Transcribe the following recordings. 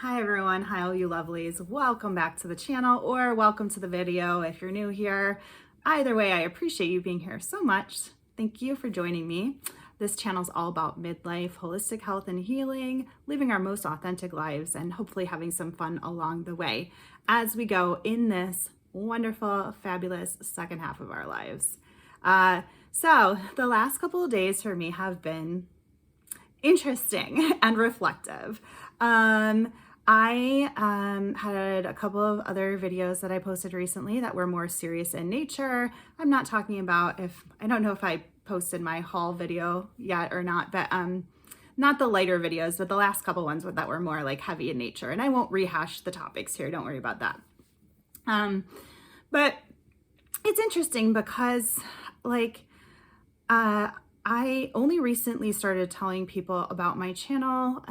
Hi everyone, hi all you lovelies. Welcome back to the channel or welcome to the video if you're new here. Either way, I appreciate you being here so much. Thank you for joining me. This channel is all about midlife, holistic health and healing, living our most authentic lives, and hopefully having some fun along the way as we go in this wonderful, fabulous second half of our lives. So the last couple of days for me have been interesting and reflective. I had a couple of other videos that I posted recently that were more serious in nature. I'm not talking about I don't know if I posted my haul video yet or not, but not the lighter videos, but the last couple ones that were more like heavy in nature. And I won't rehash the topics here. Don't worry about that. But it's interesting because I only recently started telling people about my channel,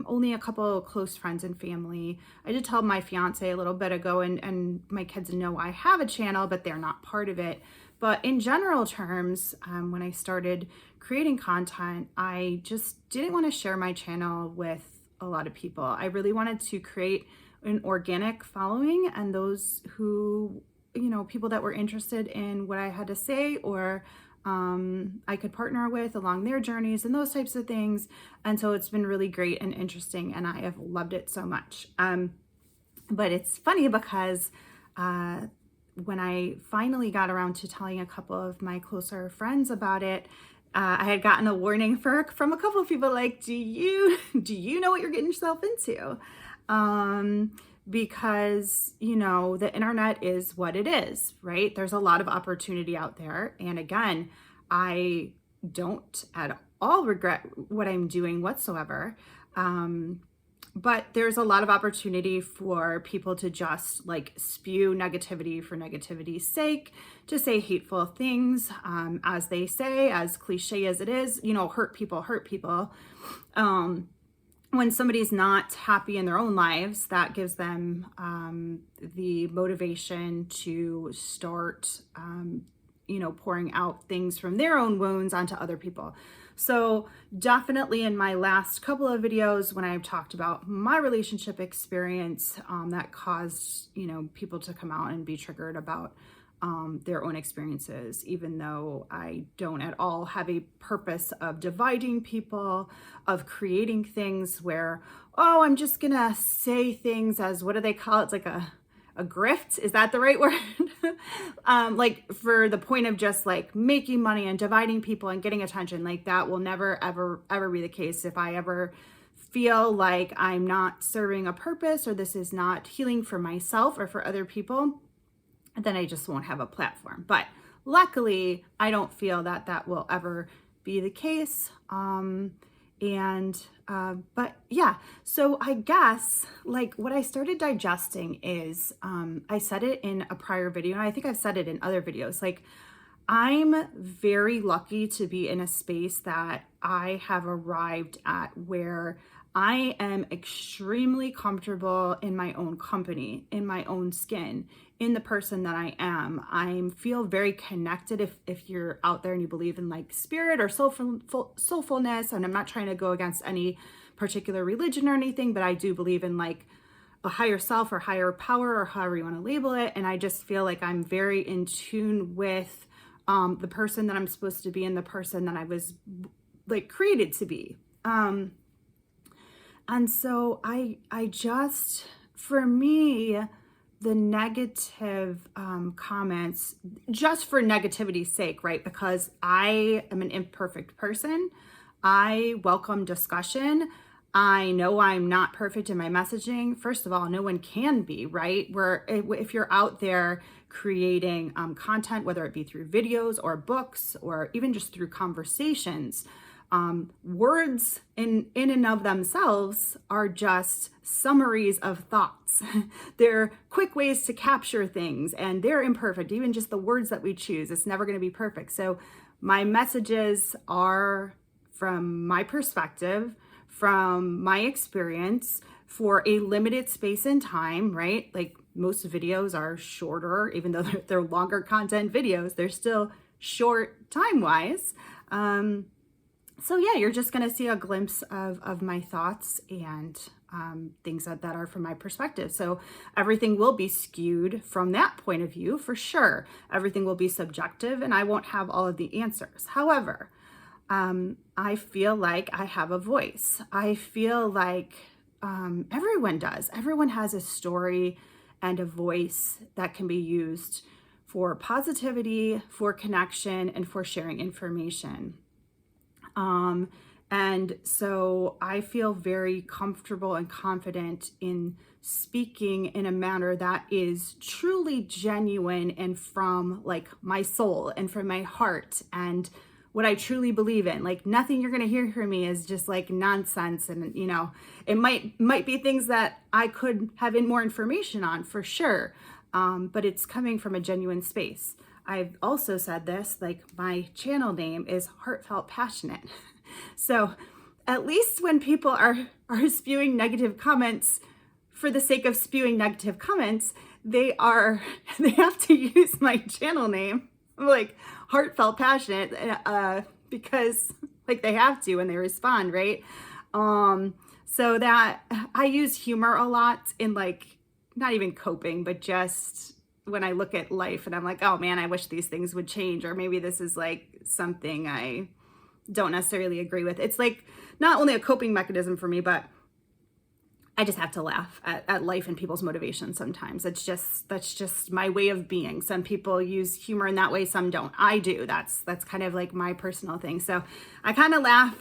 only a couple of close friends and family. I did tell my fiance a little bit ago and my kids know I have a channel, but they're not part of it. But in general terms, when I started creating content, I just didn't want to share my channel with a lot of people. I really wanted to create an organic following and those who, people that were interested in what I had to say or I could partner with along their journeys and those types of things. And so it's been really great and interesting and I have loved it so much. But it's funny because when I finally got around to telling a couple of my closer friends about it, I had gotten a warning from a couple of people like, do you know what you're getting yourself into? Because, the internet is what it is, right? There's a lot of opportunity out there. And again, I don't at all regret what I'm doing whatsoever. But there's a lot of opportunity for people to just spew negativity for negativity's sake, to say hateful things, as they say, as cliche as it is, hurt people. When somebody's not happy in their own lives, that gives them the motivation to start, pouring out things from their own wounds onto other people. So definitely in my last couple of videos, when I've talked about my relationship experience that caused, people to come out and be triggered about their own experiences, even though I don't at all have a purpose of dividing people, of creating things where, oh, I'm just gonna say things as, what do they call it? It's like a grift. Is that the right word? For the point of just making money and dividing people and getting attention, that will never, ever be the case. If I ever feel like I'm not serving a purpose or this is not healing for myself or for other people, then I just won't have a platform. But luckily, I don't feel that will ever be the case. But yeah, so I guess what I started digesting is, I said it in a prior video, and I think I've said it in other videos, I'm very lucky to be in a space that I have arrived at where I am extremely comfortable in my own company, in my own skin, in the person that I am. I feel very connected if you're out there and you believe in spirit or soulfulness. And I'm not trying to go against any particular religion or anything, but I do believe in a higher self or higher power or however you want to label it. And I just feel like I'm very in tune with the person that I'm supposed to be and the person that I was created to be. And so I just, for me, the negative comments, just for negativity's sake, right? Because I am an imperfect person. I welcome discussion. I know I'm not perfect in my messaging. First of all, no one can be, right? If you're out there creating content, whether it be through videos or books or even just through conversations, words in and of themselves are just summaries of thoughts. They're quick ways to capture things and they're imperfect. Even just the words that we choose, it's never going to be perfect. So my messages are from my perspective, from my experience, for a limited space and time, right? Most videos are shorter, even though they're longer content videos, they're still short time-wise. So yeah, you're just gonna see a glimpse of my thoughts and things that are from my perspective. So everything will be skewed from that point of view for sure. Everything will be subjective and I won't have all of the answers. However, I feel like I have a voice. I feel like everyone does. Everyone has a story and a voice that can be used for positivity, for connection, and for sharing information. And so I feel very comfortable and confident in speaking in a manner that is truly genuine and from like my soul and from my heart and what I truly believe in. Like nothing you're going to hear from me is just like nonsense. And, you know, it might be things that I could have in more information on for sure. But it's coming from a genuine space. I've also said this, like my channel name is Heartfelt Passionate. So at least when people are spewing negative comments for the sake of spewing negative comments, they have to use my channel name, like Heartfelt Passionate, because like they have to when they respond, right? So that I use humor a lot in like, not even coping, but just when I look at life and I'm like, oh man, I wish these things would change. Or maybe this is like something I don't necessarily agree with. It's like not only a coping mechanism for me, but I just have to laugh at life and people's motivations sometimes. That's just my way of being. Some people use humor in that way, some don't. I do. That's kind of like my personal thing. So I kind of laugh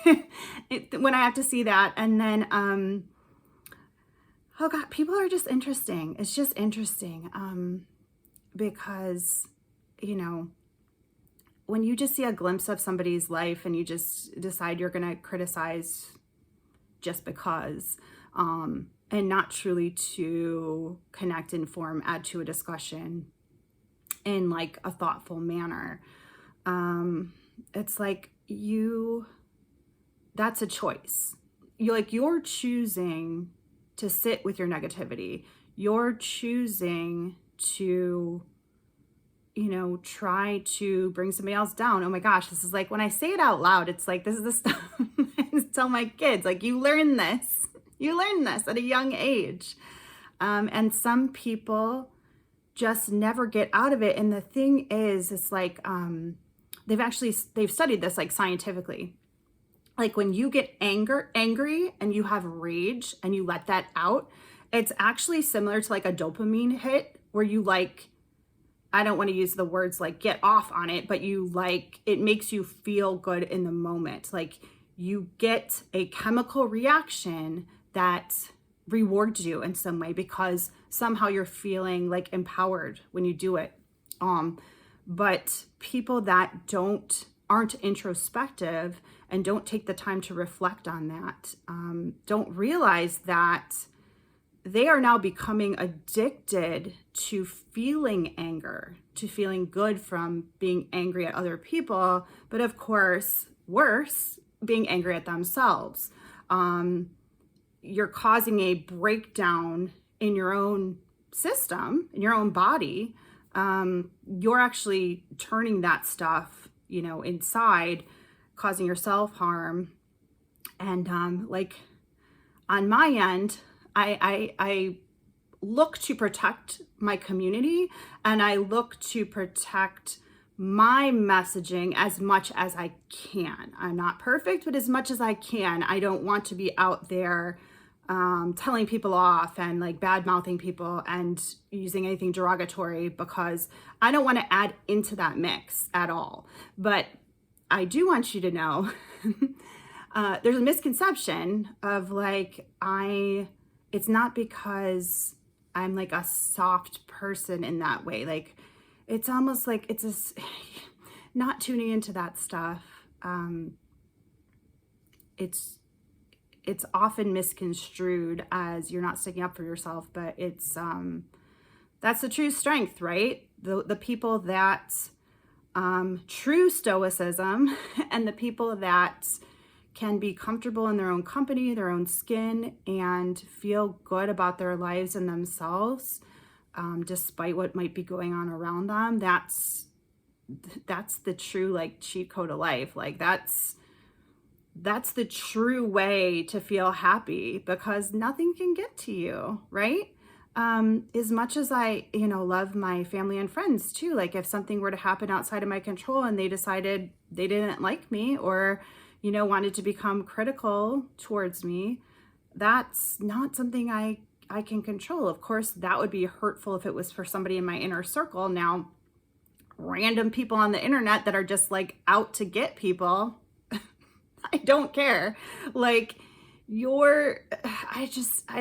when I have to see that. And then, oh God, people are just interesting. It's just interesting because, you know, when you just see a glimpse of somebody's life and you just decide you're going to criticize just because, and not truly to connect, inform, add to a discussion in like a thoughtful manner, it's like that's a choice. You're choosing to sit with your negativity. You're choosing to, you know, try to bring somebody else down. Oh my gosh, this is like, when I say it out loud, it's like, this is the stuff I tell my kids, like, you learn this at a young age. And some people just never get out of it. And the thing is, it's like, they've studied this like scientifically. Like when you get angry and you have rage and you let that out, it's actually similar to like a dopamine hit where you like, I don't want to use the words like get off on it, but you like, it makes you feel good in the moment. Like you get a chemical reaction that rewards you in some way because somehow you're feeling like empowered when you do it. But people that aren't introspective and don't take the time to reflect on that, don't realize that they are now becoming addicted to feeling anger, to feeling good from being angry at other people, but of course, worse, being angry at themselves. You're causing a breakdown in your own system, in your own body. You're actually turning that stuff, you know, inside, causing yourself harm. And like on my end, I look to protect my community and I look to protect my messaging as much as I can. I'm not perfect, but as much as I can. I don't want to be out there telling people off and like bad mouthing people and using anything derogatory because I don't want to add into that mix at all. But I do want you to know there's a misconception of like, it's not because I'm like a soft person in that way. Like, it's almost like not tuning into that stuff. It's often misconstrued as you're not sticking up for yourself, but it's, that's the true strength, right? The people that, true stoicism and the people that can be comfortable in their own company, their own skin, and feel good about their lives and themselves, despite what might be going on around them. That's the true like cheat code of life. Like that's that's the true way to feel happy, because nothing can get to you, right? As much as I, love my family and friends too, like if something were to happen outside of my control and they decided they didn't like me, or, wanted to become critical towards me, that's not something I can control. Of course, that would be hurtful if it was for somebody in my inner circle. Now, random people on the internet that are just like out to get people, I don't care. Like, I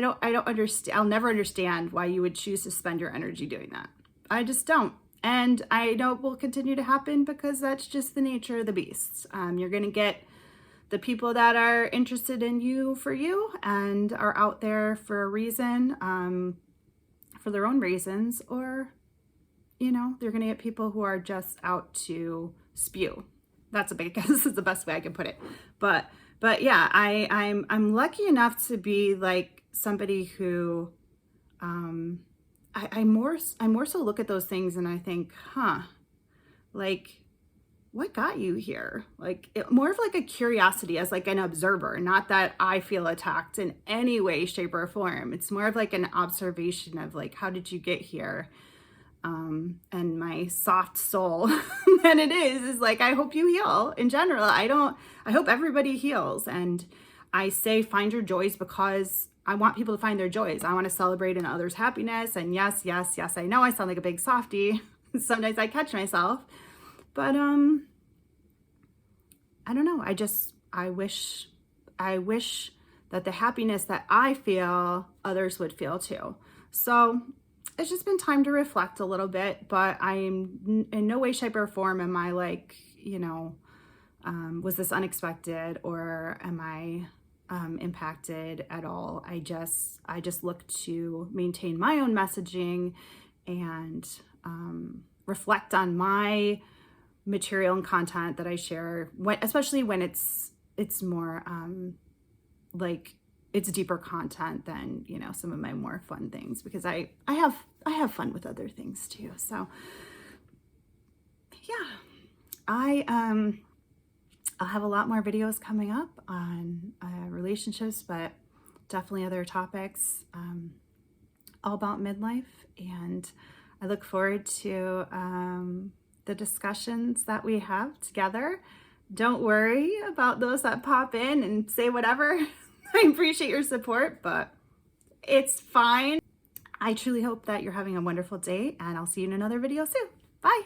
don't understand. I'll never understand why you would choose to spend your energy doing that. I just don't. And I know it will continue to happen because that's just the nature of the beast. You're going to get the people that are interested in you for you and are out there for a reason, for their own reasons, or, they're going to get people who are just out to spew. That's this is the best way I can put it. But yeah, I'm lucky enough to be like somebody who, I more so look at those things and I think, like, what got you here? Like, more of like a curiosity as like an observer, not that I feel attacked in any way, shape, or form. It's more of like an observation of like, how did you get here? And my soft soul than it is like, I hope you heal in general. I hope everybody heals. And I say, find your joys because I want people to find their joys. I want to celebrate in others' happiness. And yes, I know I sound like a big softie. Sometimes I catch myself, but, I don't know. I wish that the happiness that I feel, others would feel too. So it's just been time to reflect a little bit, but I'm in no way, shape, or form am I like, was this unexpected, or am I impacted at all? I just look to maintain my own messaging and reflect on my material and content that I share, especially when it's more like it's deeper content than, some of my more fun things, because I have fun with other things too. So yeah, I'll have a lot more videos coming up on relationships, but definitely other topics, all about midlife. And I look forward to the discussions that we have together. Don't worry about those that pop in and say whatever. I appreciate your support, but it's fine. I truly hope that you're having a wonderful day, and I'll see you in another video soon. Bye.